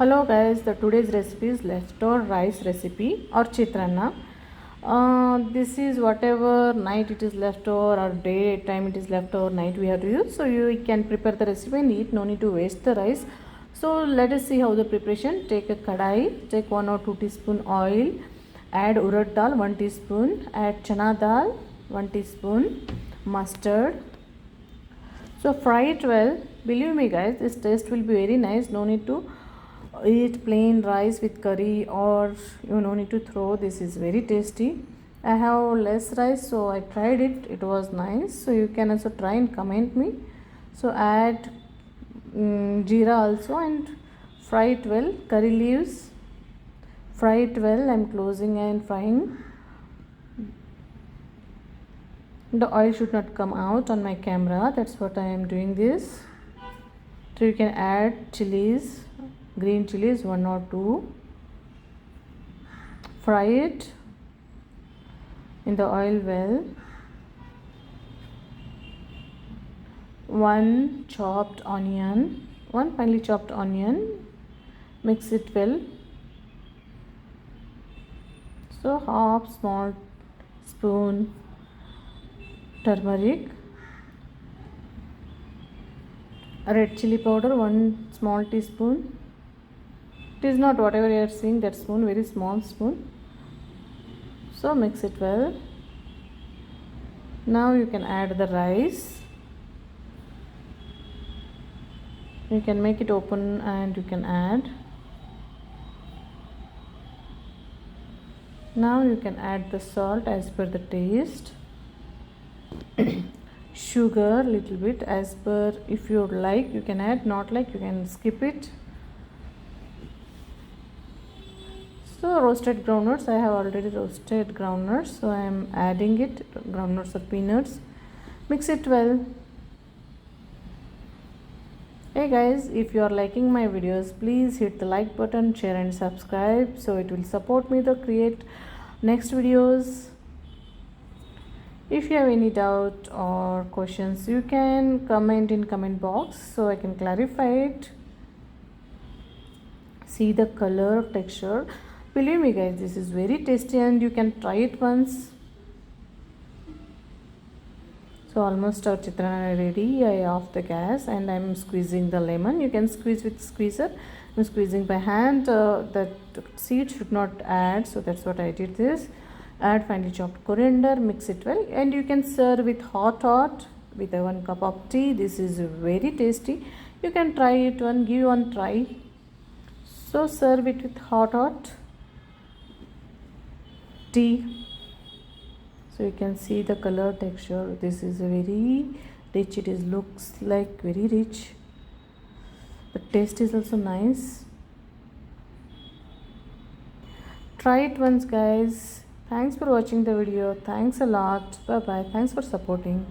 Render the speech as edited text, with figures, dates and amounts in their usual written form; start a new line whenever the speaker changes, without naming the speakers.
Hello guys, the today's recipe is leftover rice recipe or chitrana. This is whatever night it is leftover or daytime it is leftover night we have to use. So you can prepare the recipe and eat, no need to waste the rice. So let us see how the preparation. Take a kadai, take 1 or 2 teaspoon oil, add urad dal 1 teaspoon, add chana dal 1 teaspoon, mustard. So fry it well. Believe me guys, this taste will be very nice. No need to eat plain rice with curry, or you no need to throw. This is very tasty. I have less rice, so I tried it was nice. So you can also try and comment me. So add jeera also and fry it well. Curry leaves, fry it well. I'm closing and frying. The oil should not come out on my camera, that's what I am doing this. So you can add chilies, green chilies 1 or 2, fry it in the oil well. 1 chopped onion, 1 finely chopped onion, mix it well. So half small spoon turmeric, red chili powder 1 small teaspoon. It is not whatever you are seeing, that spoon, very small spoon. So mix it well. Now you can add the rice. You can make it open and you can add. Now you can add the salt as per the taste. Sugar little bit as per, if you like you can add, not like you can skip it. So roasted groundnuts, I have already roasted groundnuts, so I am adding it, groundnuts or peanuts. Mix it well. Hey guys, if you are liking my videos, please hit the like button, share and subscribe, so it will support me to create next videos. If you have any doubt or questions, you can comment in comment box so I can clarify it. See the color, texture. Believe me guys, this is very tasty and you can try it once. So almost our chitrana ready. I off the gas and I am squeezing the lemon. You can squeeze with squeezer. I'm squeezing by hand. That seed should not add, so that's what I did this. Add finely chopped coriander, mix it well, and you can serve with hot with a 1 cup of tea. This is very tasty. You can try it give one try. So serve it with hot tea. So you can see the color, texture. This is a very rich. It is looks like very rich. The taste is also nice. Try it once guys. Thanks for watching the video. Thanks a lot. Bye bye. Thanks for supporting.